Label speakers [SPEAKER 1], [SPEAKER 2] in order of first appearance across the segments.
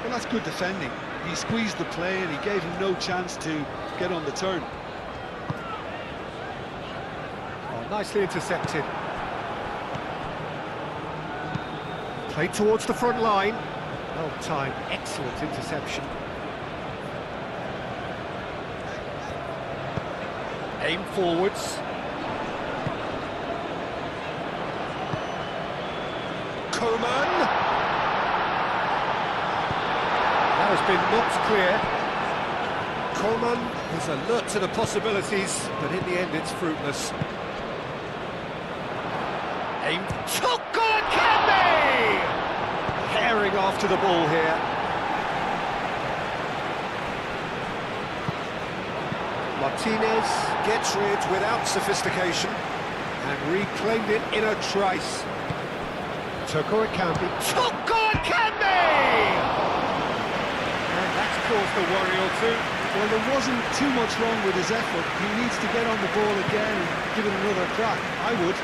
[SPEAKER 1] Well, that's good defending. He squeezed the play and he gave him no chance to get on the turn.
[SPEAKER 2] Oh, nicely intercepted. Played towards the front line. Well timed, excellent interception. Aim forwards. Coman. That has been knocked clear. Coman is alert to the possibilities, but in the end it's fruitless. Aim. Choke on Candy! Herring after the ball here. Martinez gets rid without sophistication and reclaimed it in a trice. Toko Akambi. Toko Akambi! And that's caused a worry or two.
[SPEAKER 1] Well, there wasn't too much wrong with his effort. He needs to get on the ball again and give it another crack. I would.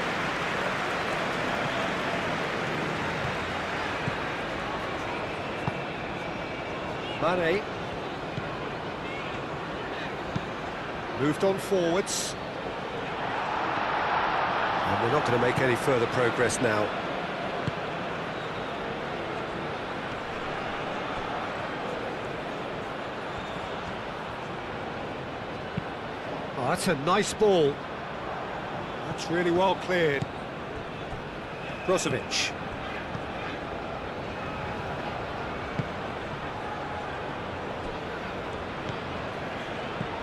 [SPEAKER 2] Mane. Moved on forwards. And they're not going to make any further progress now. Oh, that's a nice ball. That's really well cleared. Brozovic.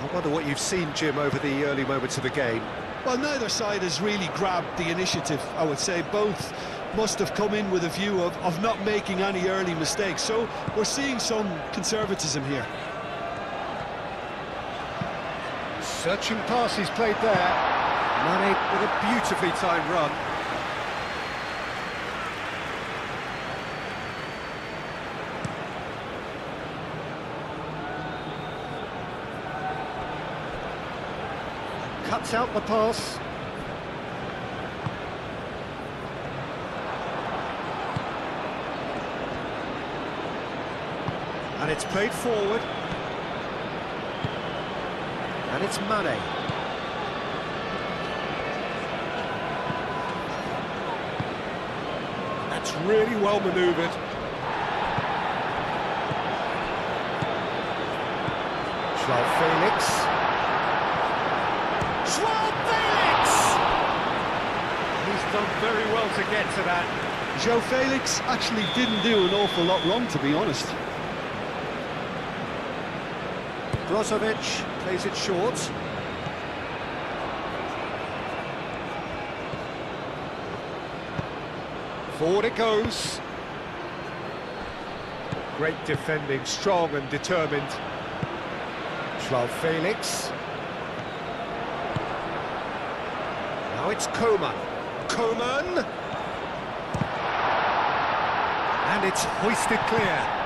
[SPEAKER 2] I wonder what you've seen, Jim, over the early moments of the game.
[SPEAKER 1] Well, neither side has really grabbed the initiative, I would say. Both must have come in with a view of not making any early mistakes. So we're seeing some conservatism here.
[SPEAKER 2] Searching passes played there. Mane with a beautifully timed run. Cuts out the pass. And it's played forward. And it's Mane. That's really well manoeuvred. Felix. Felix! He's done very well to get to that.
[SPEAKER 1] João Felix actually didn't do an awful lot wrong, to be honest.
[SPEAKER 2] Brozovic plays it short. Forward it goes. Great defending, strong and determined. João Felix. Now it's Coman. Coman! And it's hoisted clear.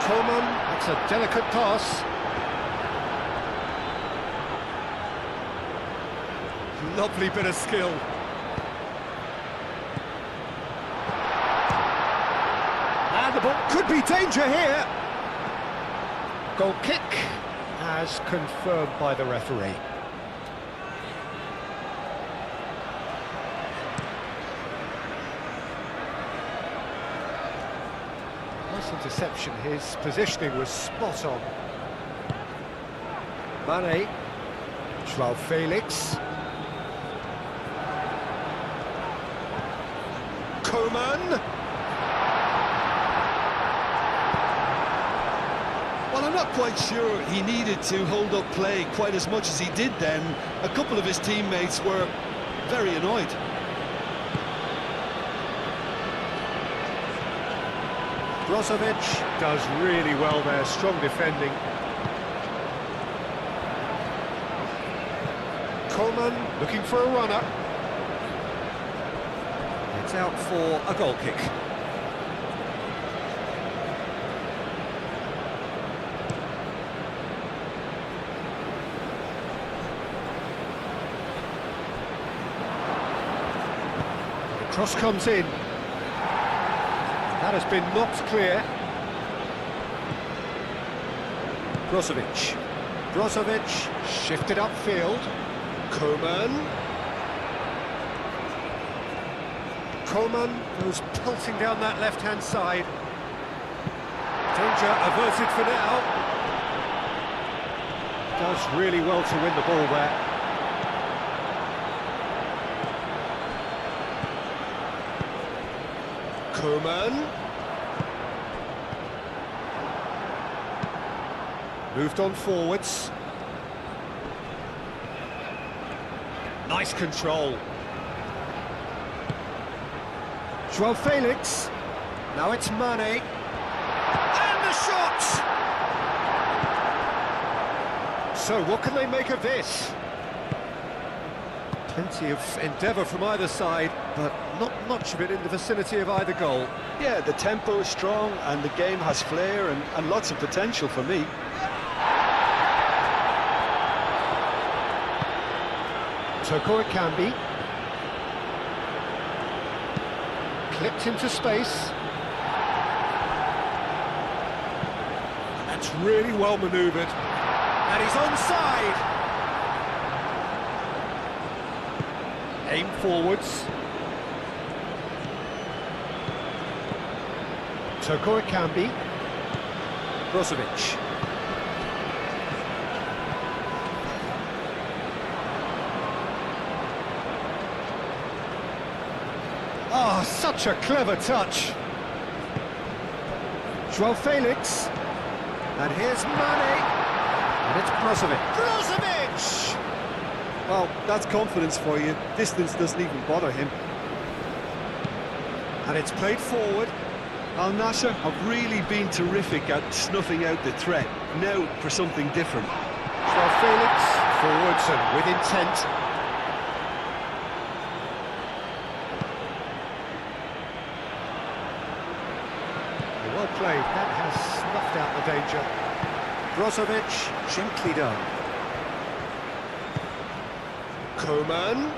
[SPEAKER 2] Coman, that's a delicate pass. Lovely bit of skill. And the ball could be danger here. Goal kick, as confirmed by the referee. Nice interception, his positioning was spot on. Mane, João Felix. Coman.
[SPEAKER 1] Well, I'm not quite sure he needed to hold up play quite as much as he did then. A couple of his teammates were very annoyed.
[SPEAKER 2] Brozovic does really well there, strong defending. Coman looking for a runner. It's out for a goal kick. The cross comes in. That has been knocked clear. Brozovic shifted upfield. Coman goes pelting down that left-hand side. Danger averted for now. Does really well to win the ball there.
[SPEAKER 1] Coman.
[SPEAKER 2] Moved on forwards. Nice control. Joao Felix. Now it's Mane. And the shot! So what can they make of this? Plenty of endeavour from either side, but not much of it in the vicinity of either goal.
[SPEAKER 1] Yeah, the tempo is strong and the game has flair and lots of potential for me.
[SPEAKER 2] Toko Ekambi. Clipped into space. That's really well manoeuvred. And he's onside. Aim forwards. Toko Ekambi. Brozovic. Oh, such a clever touch. Joao Felix. And here's Mane. And it's Brozovic.
[SPEAKER 1] Well, that's confidence for you. Distance doesn't even bother him.
[SPEAKER 2] And it's played forward.
[SPEAKER 1] Al Nassr have really been terrific at snuffing out the threat. Now for something different.
[SPEAKER 2] Joao Felix, forwards and with intent. Well played, that has snuffed out the danger. Brozovic, gently done.
[SPEAKER 1] Coman.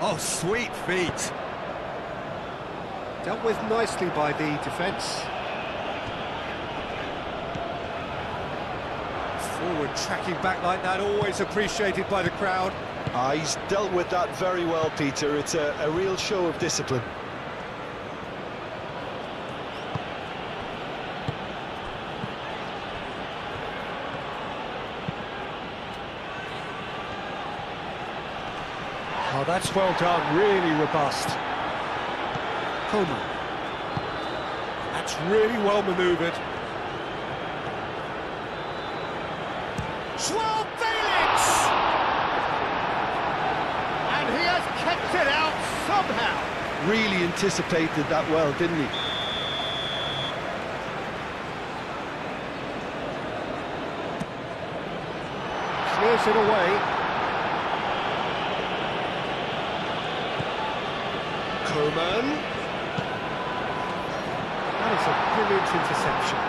[SPEAKER 2] Oh, sweet feet. Dealt with nicely by the defence. Forward tracking back like that, always appreciated by the crowd.
[SPEAKER 1] He's dealt with that very well, Peter. It's a real show of discipline.
[SPEAKER 2] Oh, that's well done, really robust. Coman. That's really well manoeuvred. Joao Felix! And he has kept it out somehow.
[SPEAKER 1] Really anticipated that well, didn't he?
[SPEAKER 2] Clears it away.
[SPEAKER 1] Coman.
[SPEAKER 2] That is a brilliant interception.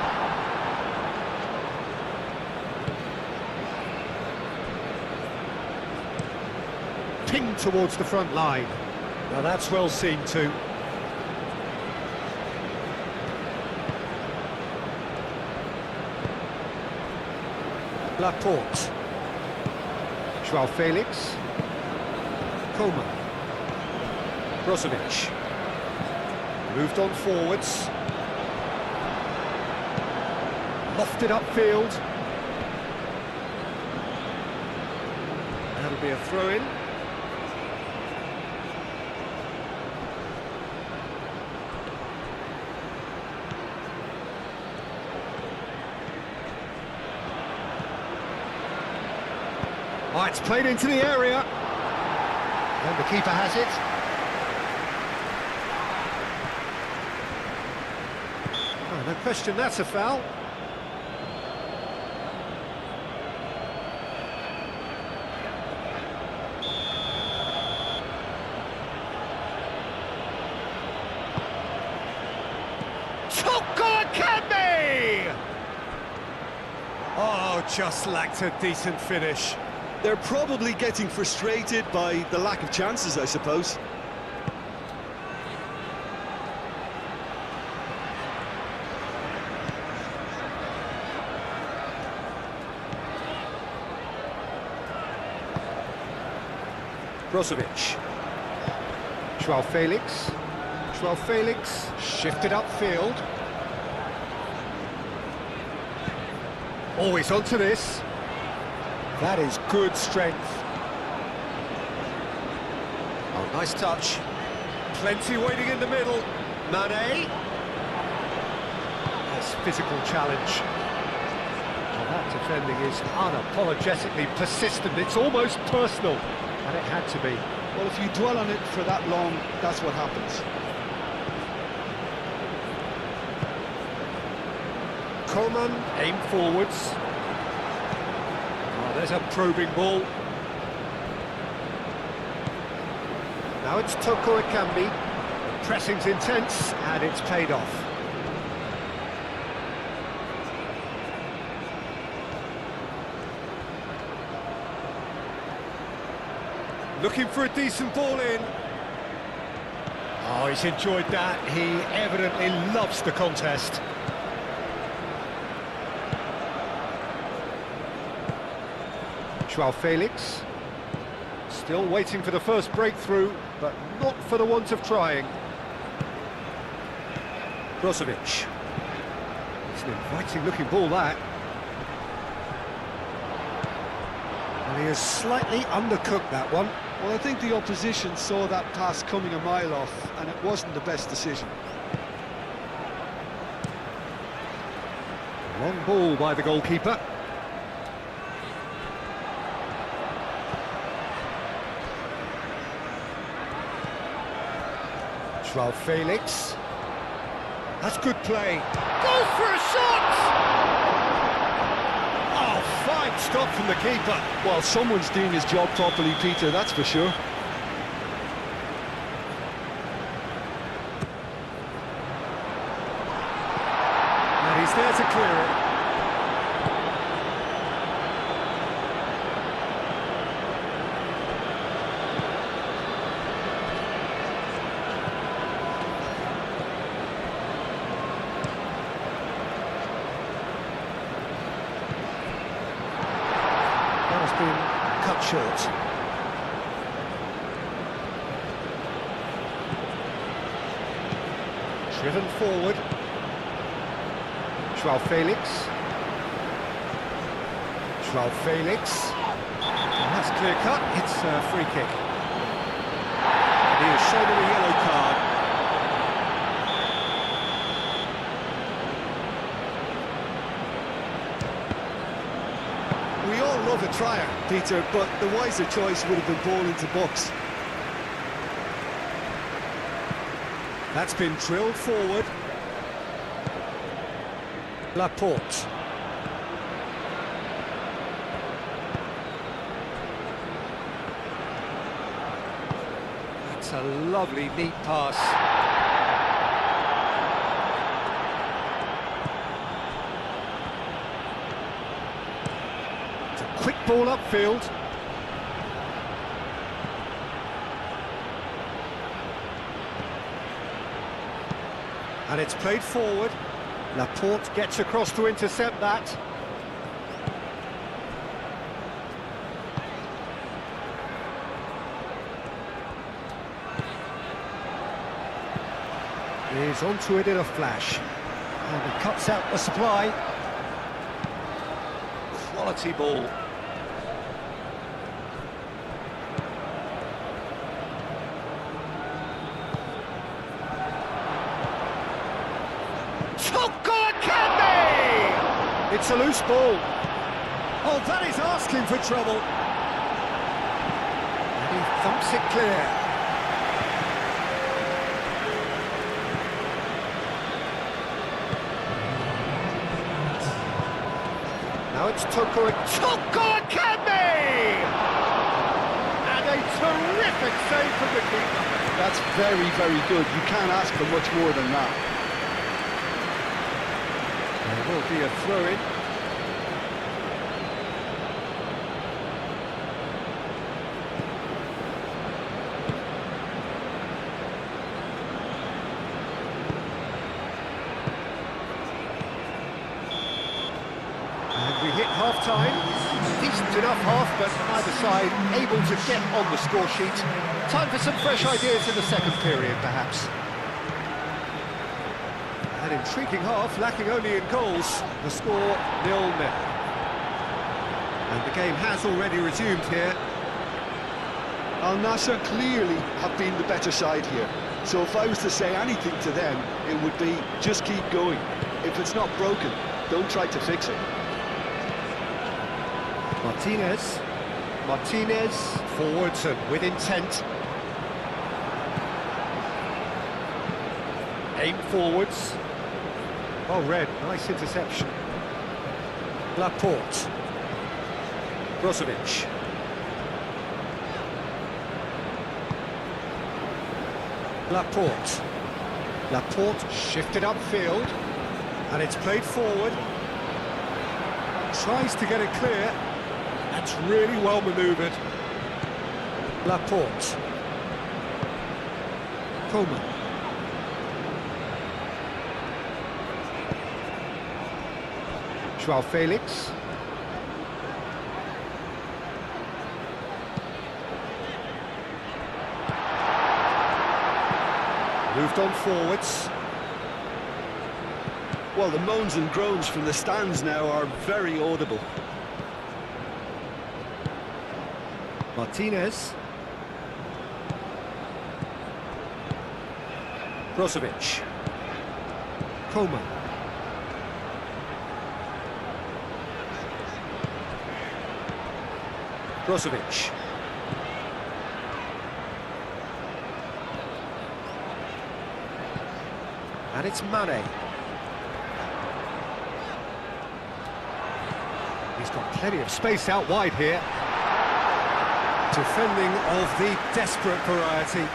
[SPEAKER 2] Pinged towards the front line. Now that's well seen too. Laporte. Joao Felix. Coman. Brozovic. Moved on forwards. Lofted upfield. That'll be a throw-in. Oh, it's played into the area. And the keeper has it. Oh, no question, that's a foul. Oh, just lacked a decent finish.
[SPEAKER 1] They're probably getting frustrated by the lack of chances, I suppose.
[SPEAKER 2] Brozovic. Joao Felix. Joao Felix shifted upfield. Always onto this. That is good strength. Oh, nice touch. Plenty waiting in the middle. Mane. Nice physical challenge. Well, that defending is unapologetically persistent. It's almost personal, and it had to be.
[SPEAKER 1] Well, if you dwell on it for that long, that's what happens.
[SPEAKER 2] Coman, aim forwards. Oh, there's a probing ball. Now it's Toko Ekambi. The pressing's intense, and it's paid off. Looking for a decent ball in. Oh, he's enjoyed that. He evidently loves the contest. Joao Felix. Still waiting for the first breakthrough, but not for the want of trying. Brozovic. It's an inviting-looking ball, that. And he has slightly undercooked that one.
[SPEAKER 1] Well, I think the opposition saw that pass coming a mile off, and it wasn't the best decision.
[SPEAKER 2] Long ball by the goalkeeper. Joao Felix. That's good play. Go for a shot! Oh, fine stop from the keeper.
[SPEAKER 1] Well, someone's doing his job properly, Peter, that's for sure.
[SPEAKER 2] And he's there to clear it. Has been cut short. Driven forward. Joao Felix. Joao Felix. And that's clear cut. It's a free kick. And he is shown a yellow card.
[SPEAKER 1] We all love a trier, Peter, but the wiser choice would have been ball into box.
[SPEAKER 2] That's been drilled forward. Laporte. That's a lovely, neat pass. Quick ball upfield. And it's played forward. Laporte gets across to intercept that. He's onto it in a flash. And he cuts out the supply. Quality ball. It's a loose ball. Oh, that is asking for trouble. And he thumps it clear. Now it's Toko Ekambi! And a terrific save from the keeper.
[SPEAKER 1] That's very, very good. You can't ask for much more than that.
[SPEAKER 2] There will be a throw-in. And we hit half-time. Decent Wasn't enough half, but either side able to get on the score sheet. Time for some fresh ideas in the second period, perhaps. An intriguing half, lacking only in goals. The score 0-0. And the game has already resumed here.
[SPEAKER 1] Al Nassr clearly have been the better side here. So if I was to say anything to them, it would be just keep going. If it's not broken, don't try to fix it.
[SPEAKER 2] Martinez, forwards and with intent. Aim forwards. Well read, nice interception. Laporte. Brozovic. Laporte shifted upfield, and it's played forward. Tries to get it clear. That's really well manoeuvred. Laporte. Coleman. Joao Felix. Moved on forwards.
[SPEAKER 1] Well, the moans and groans from the stands now are very audible.
[SPEAKER 2] Martinez. Brozovic. Coleman. Brozovic. And it's Mane. He's got plenty of space out wide here. Defending of the desperate variety.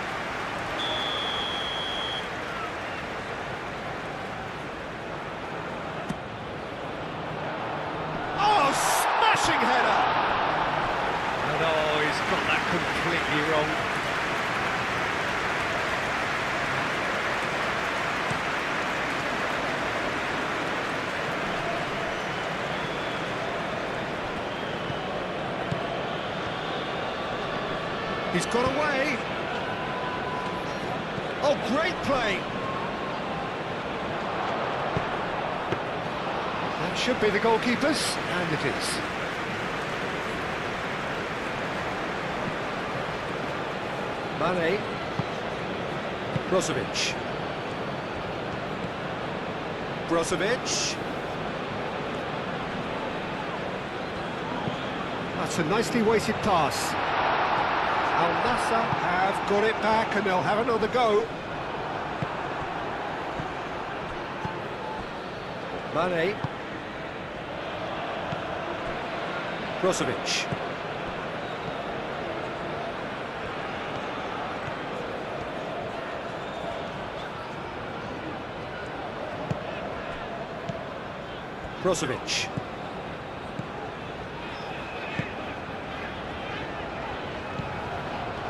[SPEAKER 2] Oh, smashing header! And oh, he's got that completely wrong. He's got away. Oh, great play. That should be the goalkeeper's, and it is. Mane. Brozovic. That's a nicely weighted pass. Al Nassr have got it back and they'll have another go. Mane. Brozovic. Brozovic.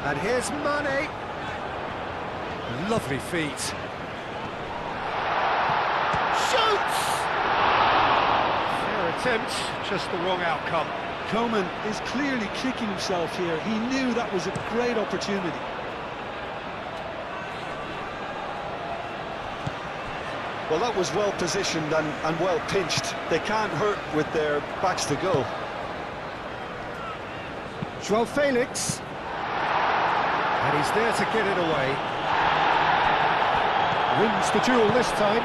[SPEAKER 2] And here's Mane. Lovely feet. Shoots! Fair attempt, just the wrong outcome.
[SPEAKER 1] Coleman is clearly kicking himself here. He knew that was a great opportunity. Well, that was well positioned and well pinched. They can't hurt with their backs to goal.
[SPEAKER 2] Joao Felix. And he's there to get it away. Wins the duel this time.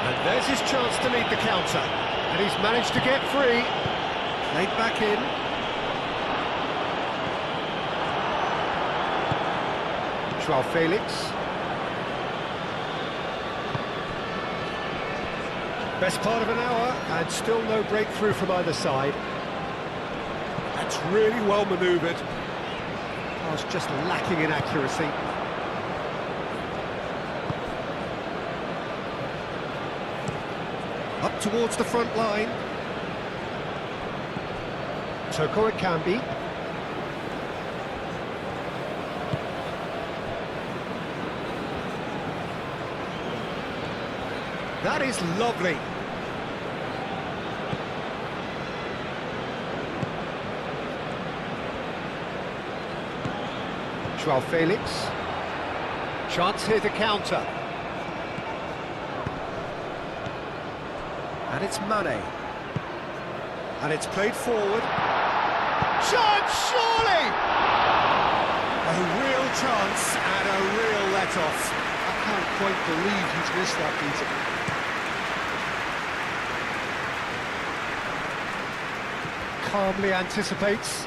[SPEAKER 2] And there's his chance to lead the counter. And he's managed to get free. Played back in. Joao Felix. Best part of an hour, and still no breakthrough from either side. That's really well manoeuvred. I was just lacking in accuracy. Up towards the front line. Toko it can be. That is lovely. Joao Felix. Chance here to counter. And it's Mane. And it's played forward. Chance, surely! A real chance and a real let-off.
[SPEAKER 1] I can't quite believe he's missed that, Peter.
[SPEAKER 2] Calmly anticipates.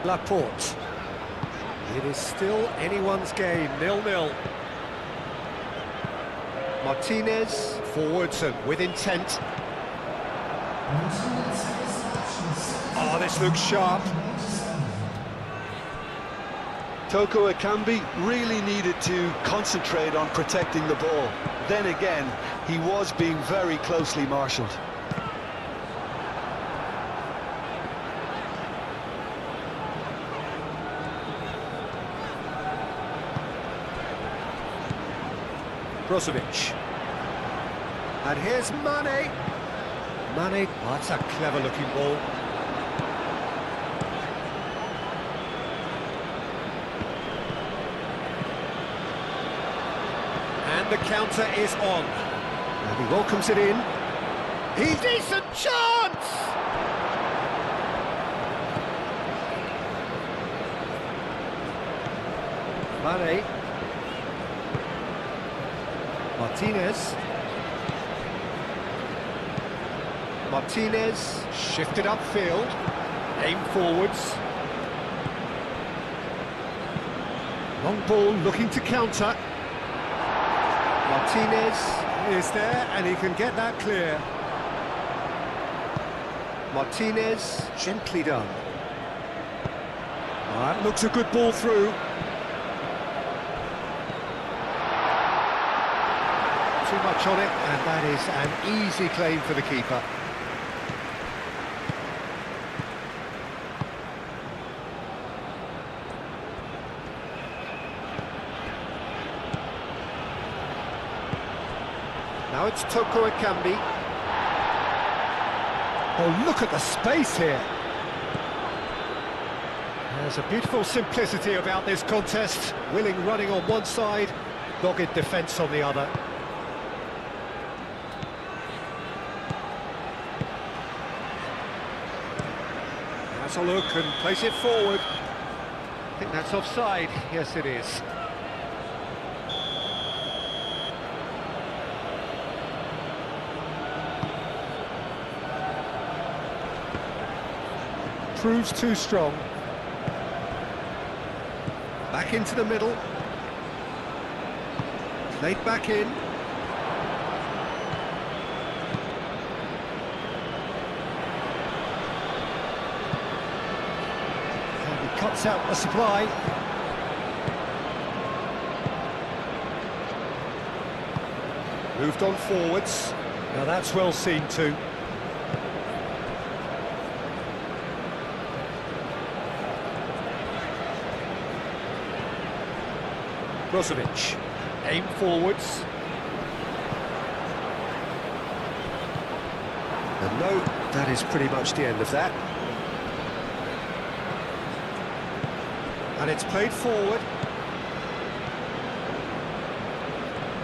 [SPEAKER 2] Laporte. It is still anyone's game, 0-0. Martinez, forwards and with intent. Oh, this looks sharp.
[SPEAKER 1] Toko Ekambi really needed to concentrate on protecting the ball. Then again, he was being very closely marshalled.
[SPEAKER 2] Brozovic. And here's Mane. Mane, oh, that's a clever-looking ball. And the counter is on. And he welcomes it in. He's decent chance! Mane. Martinez. Martinez shifted upfield. Aim forwards. Long ball looking to counter. Martinez is there and he can get that clear. Martinez, gently done. That looks a good ball through. Too much on it, and that is an easy claim for the keeper. Now it's Toko Ekambi. Oh, look at the space here. There's a beautiful simplicity about this contest. Willing running on one side, dogged defence on the other. Has a look and place it forward. I think that's offside. Yes, it is. Proves too strong. Back into the middle. Played back in. And he cuts out the supply. Moved on forwards. Now that's well seen too. Brozovic, aim forwards. And no, that is pretty much the end of that. And it's played forward.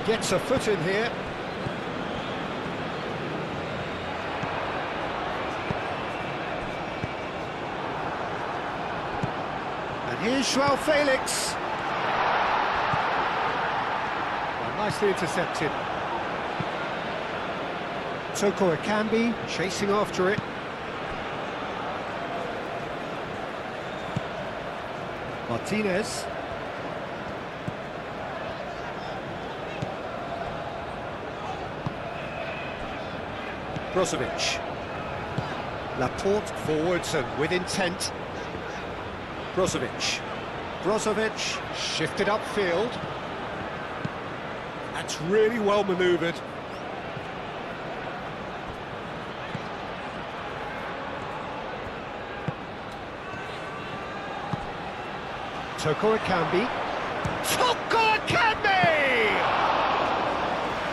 [SPEAKER 2] Gets a foot in here. And here's Joao Felix. Nicely intercepted. Toko Ekambi chasing after it. Martinez. Brozovic. Laporte forwards and with intent. Brozovic. Brozovic shifted upfield. That's really well manoeuvred. Toko Ekambi. Toko Ekambi!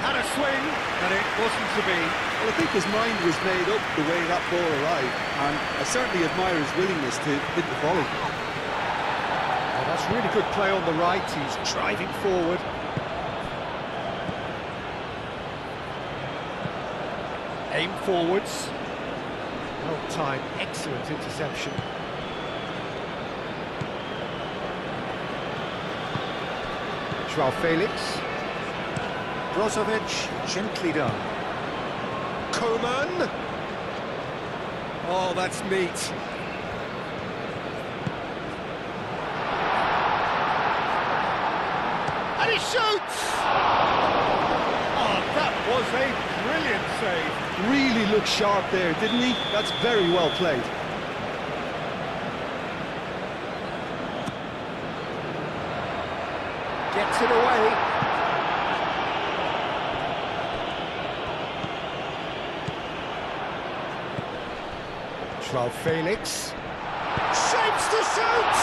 [SPEAKER 2] And a swing, and it wasn't to be.
[SPEAKER 1] Well, I think his mind was made up the way that ball arrived, and I certainly admire his willingness to hit the volley.
[SPEAKER 2] Oh, that's really good play on the right. He's driving forward. Aim forwards. Well timed, excellent interception. Joao Felix. Brozovic, gently done. Coman. Oh, that's neat. And he shoots! Oh, that was a brilliant save.
[SPEAKER 1] Really looked sharp there, didn't he? That's very well played.
[SPEAKER 2] Gets it away. Joao Felix. Shapes to shoot!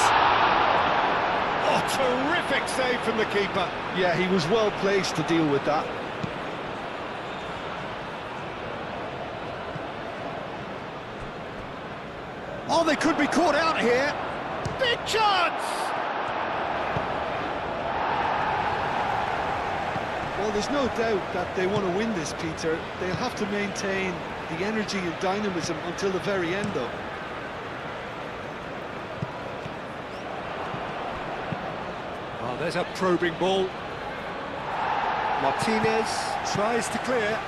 [SPEAKER 2] Oh, terrific save from the keeper.
[SPEAKER 1] Yeah, he was well placed to deal with that.
[SPEAKER 2] Oh, they could be caught out here. Big chance!
[SPEAKER 1] Well, there's no doubt that they want to win this, Peter. They'll have to maintain the energy and dynamism until the very end, though.
[SPEAKER 2] Oh, there's a probing ball. Martinez tries to clear.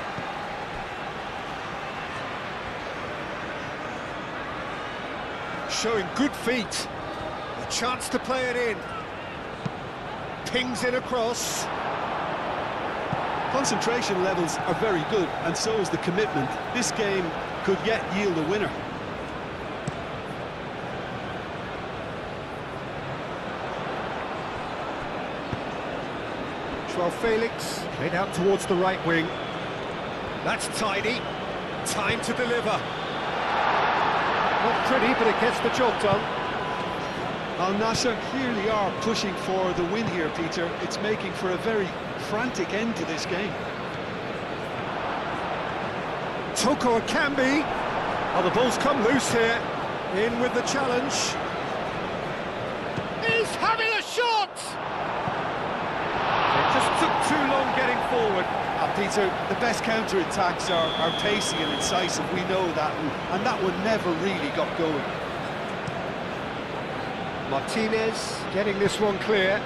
[SPEAKER 2] Showing good feet. A chance to play it in. Pings in across.
[SPEAKER 1] Concentration levels are very good, and so is the commitment. This game could yet yield a winner.
[SPEAKER 2] Joao Felix, played out towards the right wing. That's tidy. Time to deliver. Not pretty, but it gets the job done.
[SPEAKER 1] Al Nassr clearly are pushing for the win here, Peter. It's making for a very frantic end to this game.
[SPEAKER 2] Toko Akambi. Oh, the ball's come loose here. In with the challenge. He's having a shot! It just took too long getting forward.
[SPEAKER 1] Peter, the best counter-attacks are pacey and incisive, we know that, and that one never really got going.
[SPEAKER 2] Martinez getting this one clear.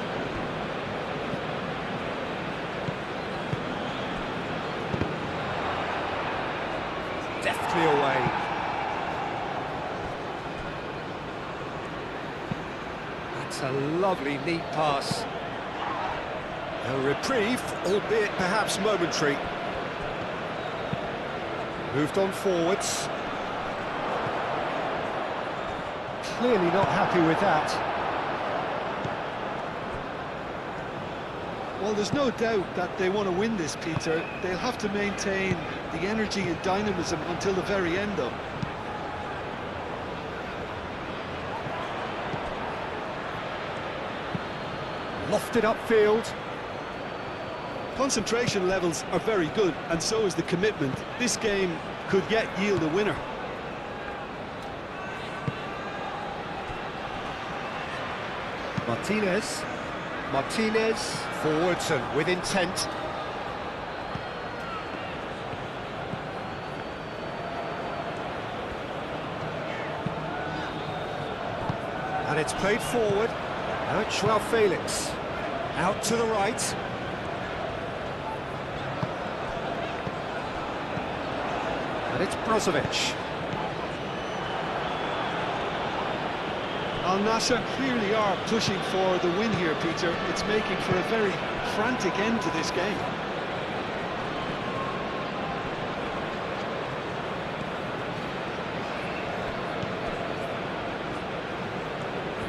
[SPEAKER 2] Deftly away. That's a lovely, neat pass. A reprieve, albeit perhaps momentary. Moved on forwards. Clearly not happy with that.
[SPEAKER 1] Well, there's no doubt that they want to win this, Peter. They'll have to maintain the energy and dynamism until the very end, though.
[SPEAKER 2] Lofted upfield.
[SPEAKER 1] Concentration levels are very good, and so is the commitment. This game could yet yield a winner.
[SPEAKER 2] Martinez. Martinez, forwards and with intent. And it's played forward. Now it's Joao Felix. Out to the right. And it's Brozovic.
[SPEAKER 1] Al Nassr clearly are pushing for the win here, Peter. It's making for a very frantic end to this game.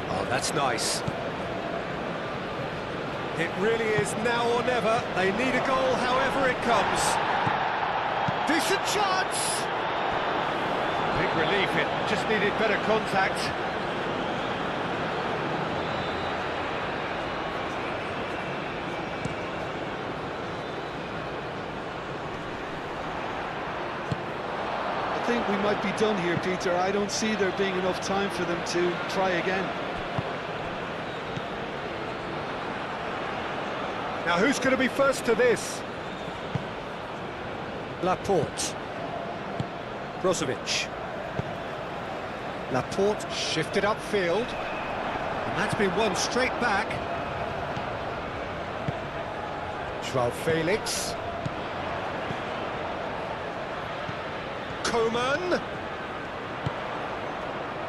[SPEAKER 2] Oh, that's nice. It really is now or never. They need a goal however it comes. Decent chance! Big relief, it just needed better contact.
[SPEAKER 1] think we might be done here, Peter. I don't see there being enough time for them to try again.
[SPEAKER 2] Now who's going to be first to this?
[SPEAKER 3] Laporte. Brozovic. Laporte shifted upfield. And that's been won straight back. João Felix. Coman.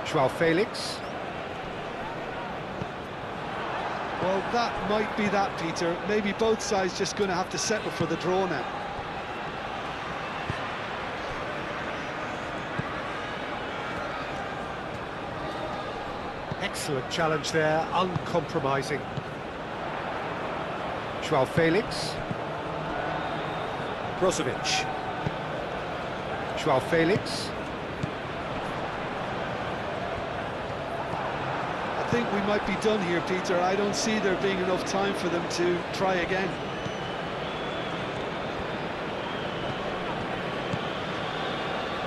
[SPEAKER 3] João Felix.
[SPEAKER 1] Well, that might be that, Peter. Maybe both sides just going to have to settle for the draw now.
[SPEAKER 2] Excellent challenge there, uncompromising.
[SPEAKER 3] João Felix. Brozovic. João Felix.
[SPEAKER 1] I think we might be done here, Peter. I don't see there being enough time for them to try again.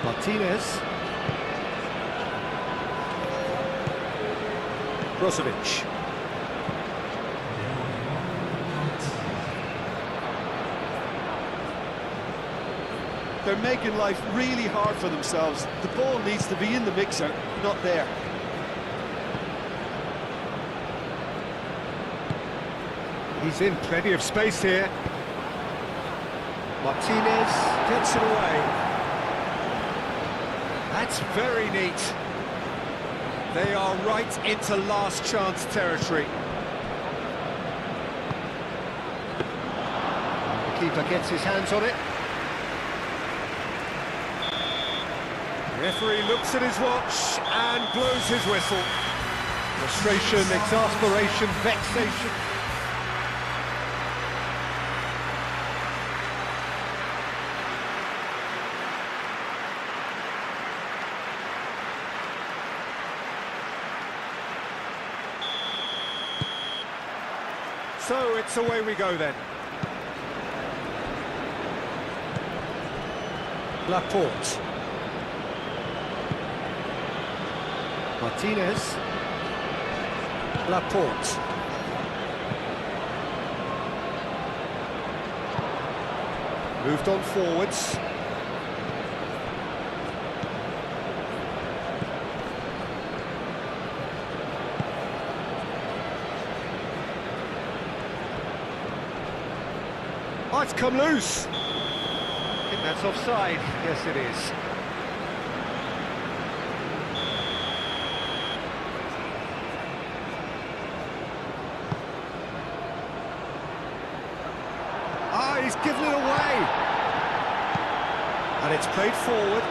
[SPEAKER 3] Martinez. Brozovic.
[SPEAKER 1] They're making life really hard for themselves. The ball needs to be in the mixer, not there.
[SPEAKER 2] He's in plenty of space here.
[SPEAKER 3] Martinez gets it away.
[SPEAKER 2] That's very neat. They are right into last chance territory.
[SPEAKER 3] The keeper gets his hands on it.
[SPEAKER 2] The referee looks at his watch and blows his whistle. Frustration, exasperation, vexation. So it's away we go then.
[SPEAKER 3] Laporte. Martinez. Laporte.
[SPEAKER 2] Moved on forwards. Oh, it's come loose.
[SPEAKER 3] I think that's offside. Yes, it is.
[SPEAKER 2] Ah, he's given it away. And it's played forward.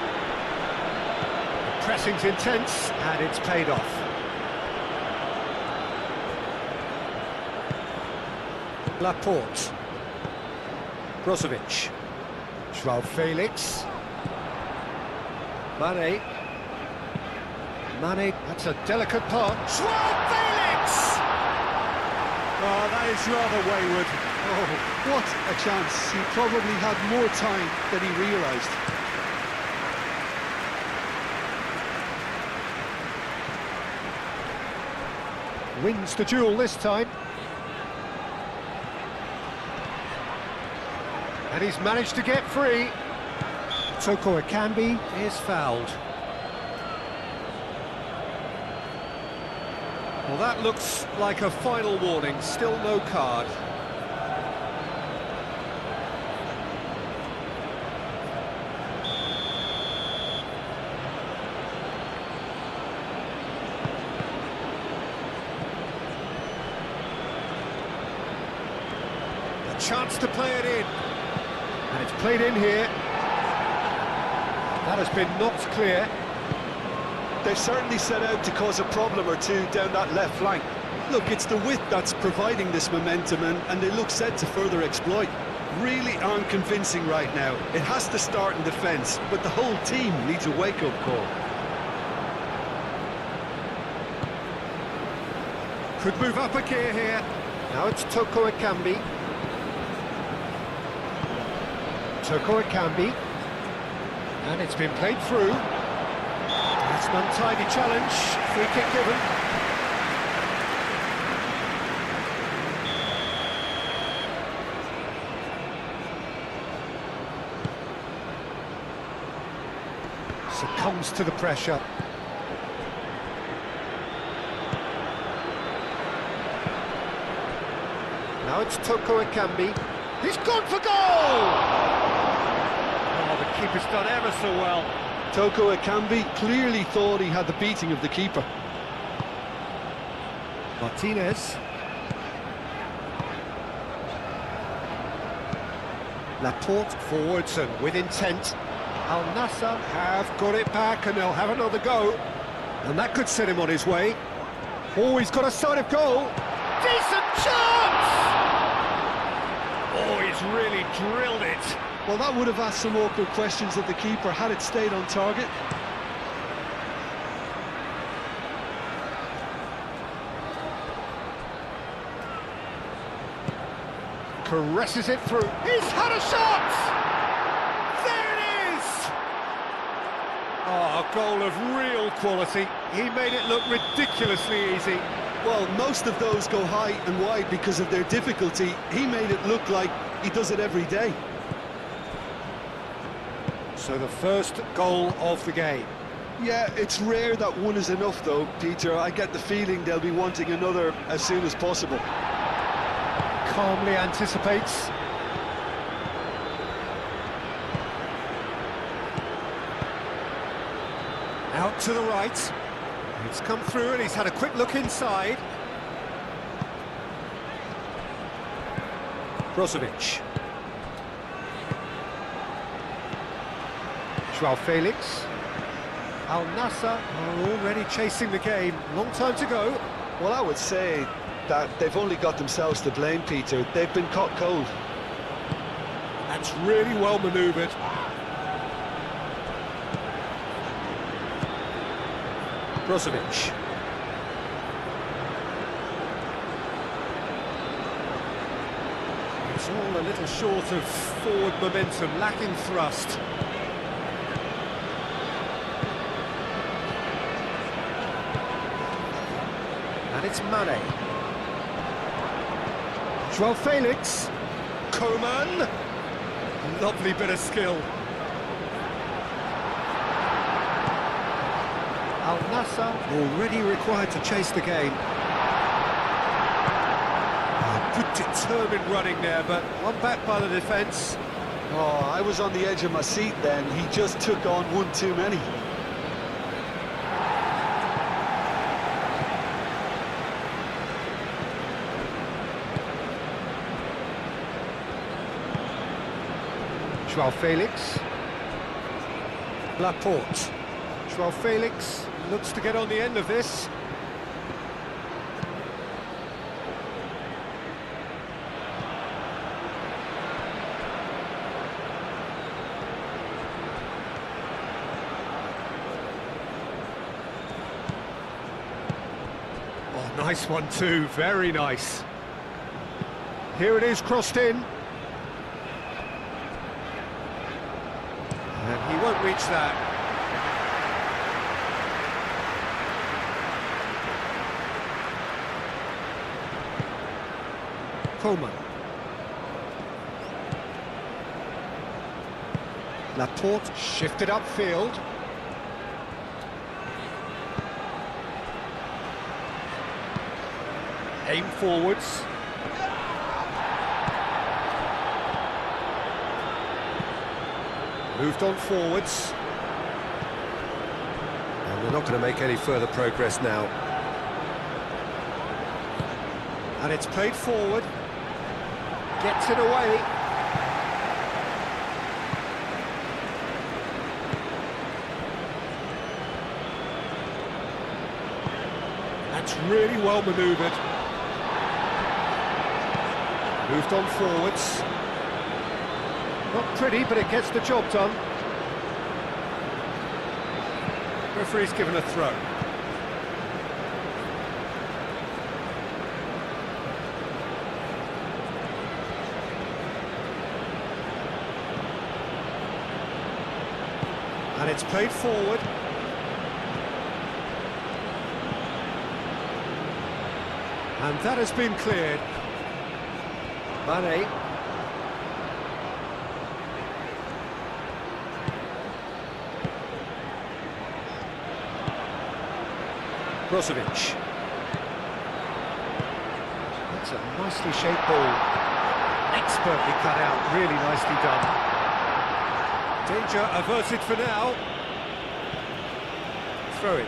[SPEAKER 3] The pressing's intense, and it's paid off. Laporte. Brozovic. João Felix. Mane. Mane, that's a delicate pass.
[SPEAKER 2] João Felix! Oh, that is rather wayward.
[SPEAKER 1] Oh, what a chance. He probably had more time than he realised.
[SPEAKER 3] Wins the duel this time. And he's managed to get free. Toko Ekambi is fouled.
[SPEAKER 2] Well, that looks like a final warning. Still no card. A chance to play it in.
[SPEAKER 3] And it's played in here. That has been knocked clear.
[SPEAKER 1] They've certainly set out to cause a problem or two down that left flank. Look, it's the width that's providing this momentum, and they look set to further exploit. Really aren't convincing right now. It has to start in defence, but the whole team needs a wake-up call.
[SPEAKER 2] Could move up a gear here.
[SPEAKER 3] Now it's Toko Ekambi. Toko Ekambi.
[SPEAKER 2] And it's been played through. That's an untidy challenge. Free kick given. Succumbs to the pressure. Now it's Toko Ekambi. He's gone for goal! Oh, the keeper's done ever so well.
[SPEAKER 1] Toko Ekambi clearly thought he had the beating of the keeper.
[SPEAKER 2] Martinez. Laporte forwards and with intent. Al Nassr have got it back and they'll have another go. And that could set him on his way. Oh, he's got a sight of goal. Decent chance! Oh, he's really drilled it.
[SPEAKER 1] Well, that would have asked some awkward questions of the keeper had it stayed on target.
[SPEAKER 2] Caresses it through. He's had a shot! There it is! Oh, a goal of real quality. He made it look ridiculously easy.
[SPEAKER 1] Well, most of those go high and wide because of their difficulty. He made it look like he does it every day.
[SPEAKER 2] So the first goal of the game.
[SPEAKER 1] Yeah, it's rare that one is enough though, Peter. I get the feeling they'll be wanting another as soon as possible.
[SPEAKER 2] Calmly anticipates. Out to the right. It's come through and he's had a quick look inside. Brozovic. Joao Felix. Al Nassr are already chasing the game. Long time to go.
[SPEAKER 1] Well, I would say that they've only got themselves to blame, Peter. They've been caught cold.
[SPEAKER 2] That's really well manoeuvred. Brozovic. It's all a little short of forward momentum, lacking thrust. And it's Mane. Joao Felix. Coman. Lovely bit of skill. Al Nassr already required to chase the game. Oh, good determined running there, but one back by the defence.
[SPEAKER 1] Oh, I was on the edge of my seat then. He just took on one too many.
[SPEAKER 2] Joao Felix. Laporte. Joao Felix looks to get on the end of this. Oh, nice one too, very nice. Here it is, crossed in. And he won't reach that. Coman. Laporte shifted upfield. Aim forwards. Moved on forwards. And they're not going to make any further progress now. And it's played forward. Gets it away. That's really well manoeuvred. Moved on forwards. Not pretty, but it gets the job done. Referee's given a throw. And it's played forward. And that has been cleared. Mane. Brozovic. That's a nicely shaped ball. Expertly cut out, really nicely done. Danger averted for now. Throw it.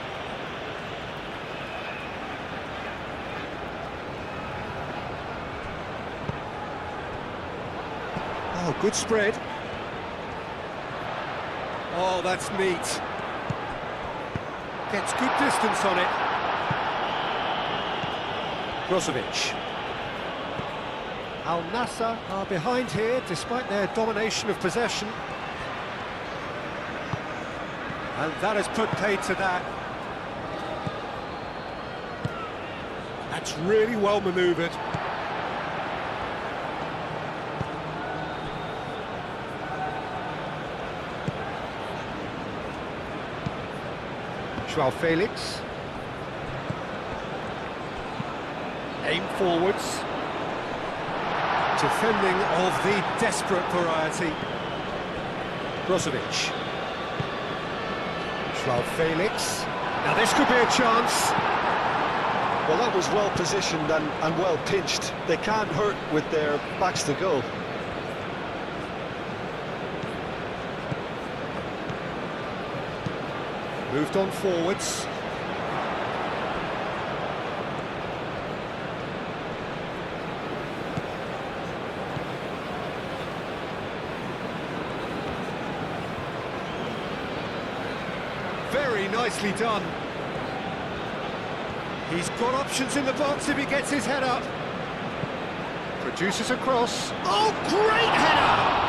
[SPEAKER 2] Oh, good spread. Oh, that's neat. Gets good distance on it. Brozovic. Al Nassr are behind here despite their domination of possession. And that has put paid to that. That's really well manoeuvred. João Felix. Aim forwards. Defending of the desperate variety. Brozovic. João Felix. Now this could be a chance.
[SPEAKER 1] Well, that was well positioned and well pinched. They can't hurt with their backs to goal.
[SPEAKER 2] Moved on forwards. Very nicely done. He's got options in the box if he gets his head up. Produces a cross. Oh, great header!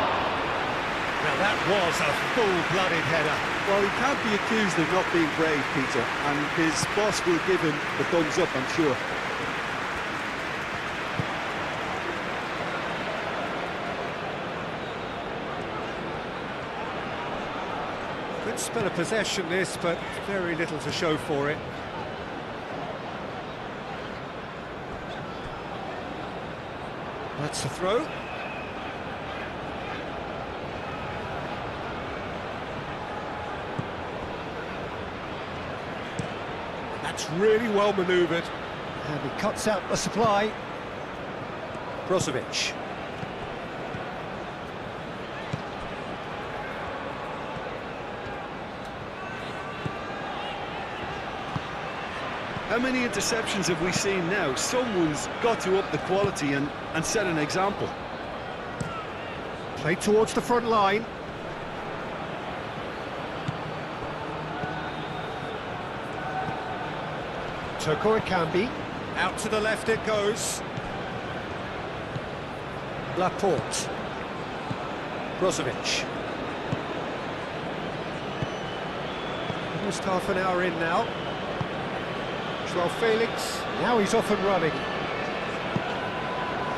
[SPEAKER 2] Now that was a full-blooded header.
[SPEAKER 1] Well, he can't be accused of not being brave, Peter, and his boss will give him the thumbs up, I'm sure.
[SPEAKER 2] Good spell of possession this, but very little to show for it. That's the throw. That's really well manoeuvred. And he cuts out the supply. Brozovic.
[SPEAKER 1] How many interceptions have we seen now? Someone's got to up the quality and set an example.
[SPEAKER 2] Played towards the front line. Toko Ekambi. Out to the left it goes. Laporte. Brozovic. Almost half an hour in now. João Felix. Now he's off and running.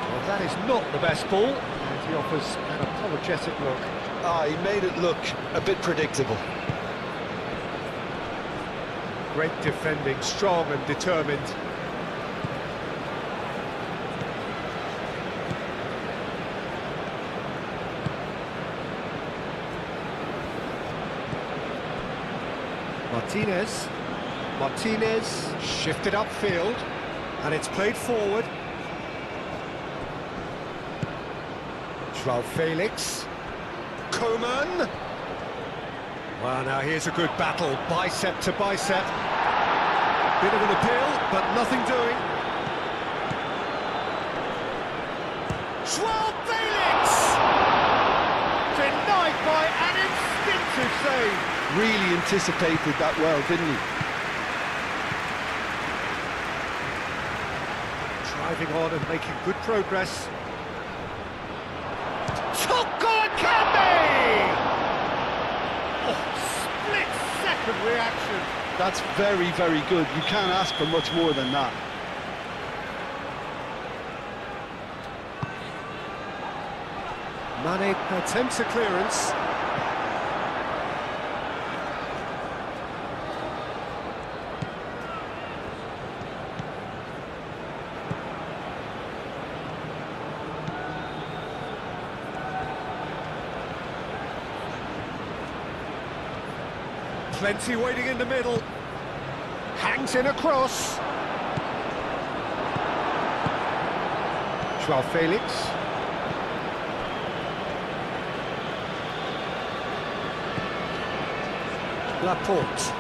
[SPEAKER 2] Well, that is not the best ball. And he offers an apologetic look.
[SPEAKER 1] He made it look a bit predictable.
[SPEAKER 2] Great defending, strong and determined. Martinez shifted upfield, and it's played forward. João Felix. Koeman. Well, now here's a good battle, bicep to bicep. Bit of an appeal, but nothing doing. João Felix! Denied by an instinctive save.
[SPEAKER 1] Really anticipated that well, didn't he?
[SPEAKER 2] Driving on and making good progress. Choque! Split-second reaction.
[SPEAKER 1] That's very, very good. You can't ask for much more than that.
[SPEAKER 2] Mane attempts a clearance. Plenty waiting in the middle. Hangs in across. Joao Felix. Laporte.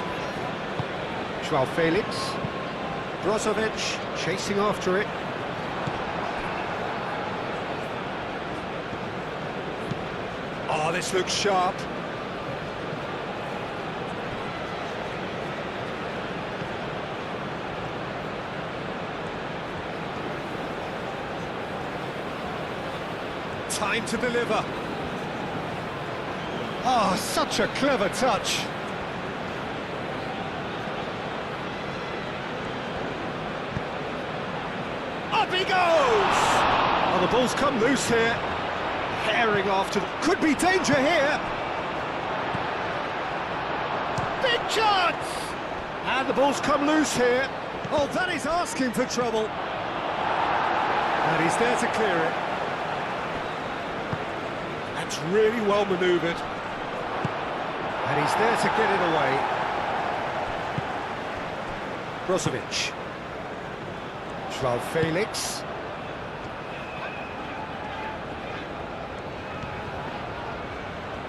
[SPEAKER 2] Joao Felix. Brozovic chasing after it. Oh, this looks sharp. Time to deliver. Oh, such a clever touch. Up he goes! Oh, the ball's come loose here. Herring after... Could be danger here. Big chance! And the ball's come loose here. Oh, that is asking for trouble. And he's there to clear it. That's really well manoeuvred. And he's there to get it away. Brozovic. Joao Felix.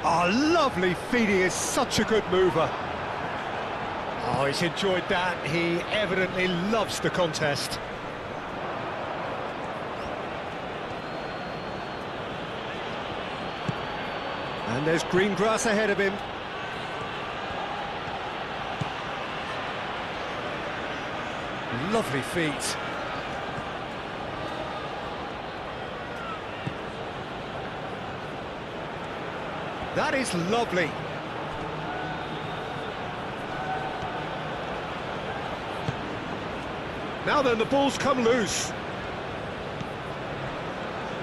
[SPEAKER 2] Oh, lovely feet, he is such a good mover. Oh, he's enjoyed that. He evidently loves the contest. And there's green grass ahead of him. Lovely feet. That is lovely. Now then, the ball's come loose.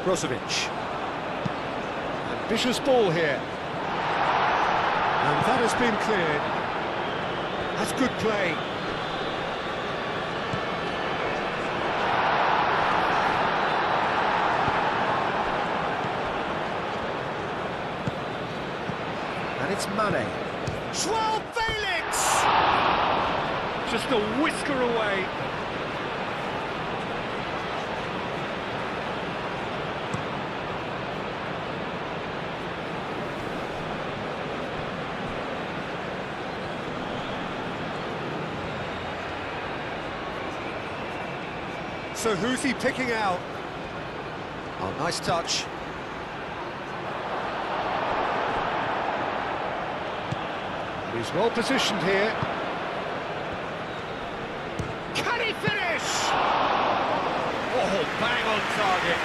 [SPEAKER 2] Brozovic. Ambitious ball here. And that has been cleared. That's good play. And it's Mane. Joao Felix! Just a whisker away. So who's he picking out? Oh, nice touch. He's well positioned here. Can he finish? Oh, bang on target.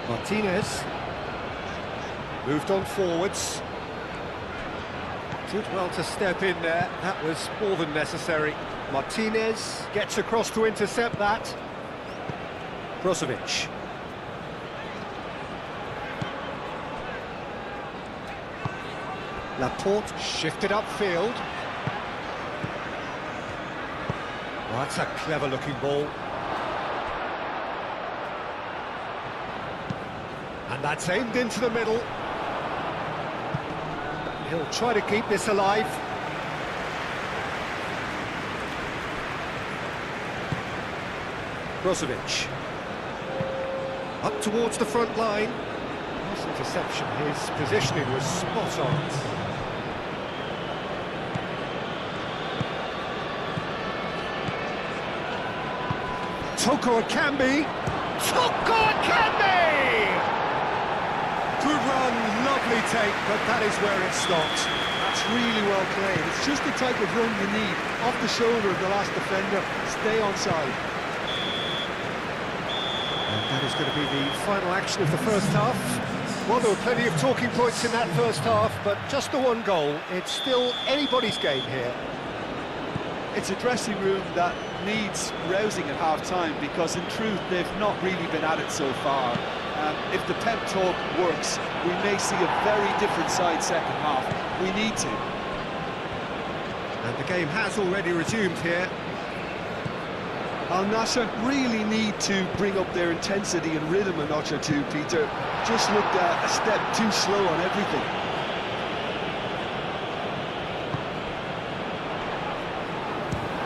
[SPEAKER 2] Martinez. Moved on forwards. Did well to step in there. That was more than necessary. Martinez gets across to intercept that. Brozovic. Laporte shifted upfield. Oh, that's a clever looking ball. And that's aimed into the middle. He'll try to keep this alive. Brozovic. Up towards the front line. Nice interception. His positioning was spot on. Toko Akambi. Toko Akambi! Good run, lovely take, but that is where it stopped.
[SPEAKER 1] That's really well played. It's just the type of run you need. Off the shoulder of the last defender. Stay onside.
[SPEAKER 2] And that is going to be the final action of the first half. Well, there were plenty of talking points in that first half, but just the one goal. It's still anybody's game here.
[SPEAKER 1] It's a dressing room that needs rousing at half-time because, in truth, they've not really been at it so far. If the pep talk works, we may see a very different side second half. We need to.
[SPEAKER 2] And the game has already resumed here.
[SPEAKER 1] Al Nassr really need to bring up their intensity and rhythm a notch or two, Peter. Just looked a step too slow on everything.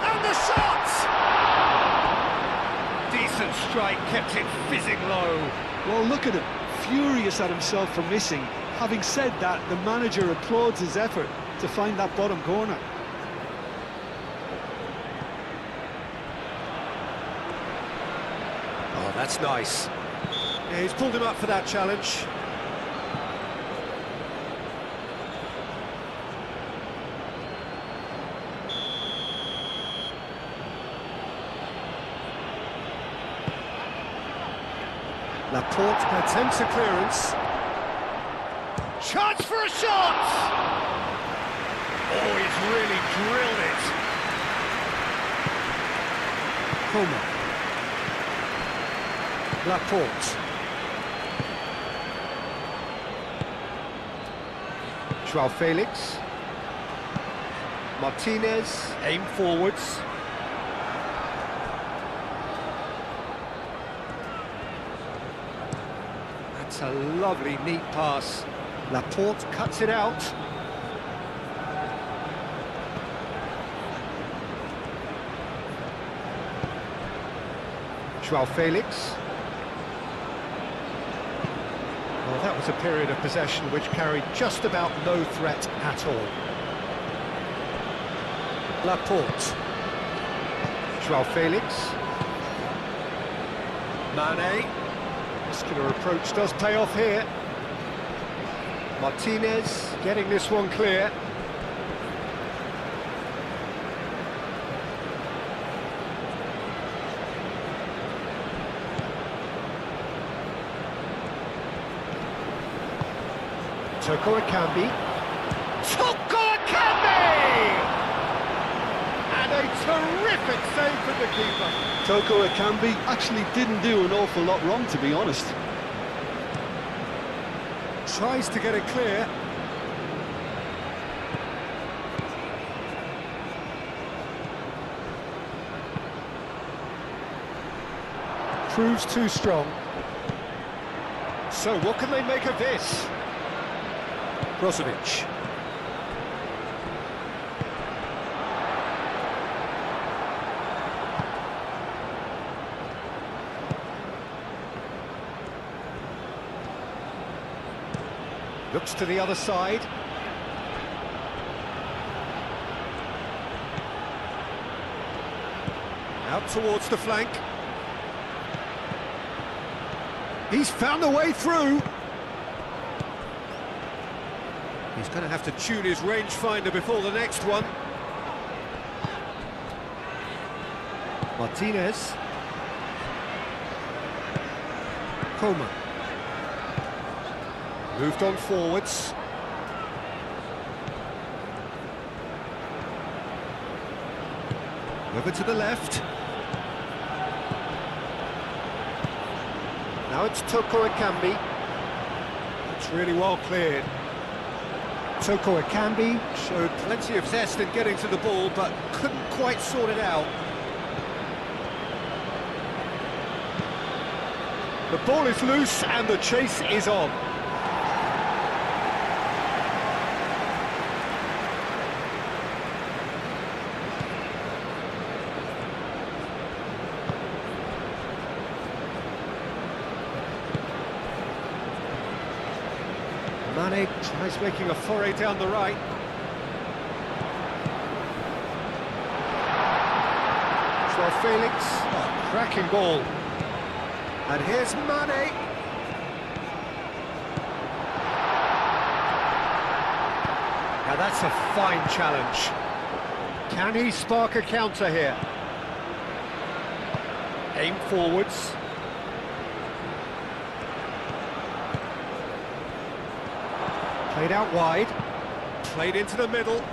[SPEAKER 2] And the shot! Decent strike, kept it fizzing low.
[SPEAKER 1] Well, look at him, furious at himself for missing. Having said that, the manager applauds his effort to find that bottom corner.
[SPEAKER 2] Oh, that's nice. Yeah, he's pulled him up for that challenge. Laporte attempts a clearance. Chance for a shot! Oh, he's really drilled it. Coman. Laporte. Joao Felix. Martinez, aim forwards. That's a lovely, neat pass. Laporte cuts it out. Joao Felix. Well, that was a period of possession which carried just about no threat at all. Laporte. Joao Felix. Mane. Muscular approach does pay off here. Martinez getting this one clear. Toko Ekambi. Toko Ekambi! And a terrific save from the keeper.
[SPEAKER 1] Toko Ekambi actually didn't do an awful lot wrong, to be honest.
[SPEAKER 2] Tries to get it clear. Proves too strong. So what can they make of this? Brozovic. Looks to the other side. Out towards the flank. He's found a way through. He's going to have to tune his rangefinder before the next one. Martinez. Coman. Moved on forwards. Over to the left. Now it's Toko Ekambi. It's really well cleared. Toko Ekambi showed plenty of zest in getting to the ball, but couldn't quite sort it out. The ball is loose and the chase is on. Mane tries making a foray down the right. Joao Felix, oh, cracking ball. And here's Mane. Now that's a fine challenge. Can he spark a counter here? Aim forwards. Played out wide, played into the middle.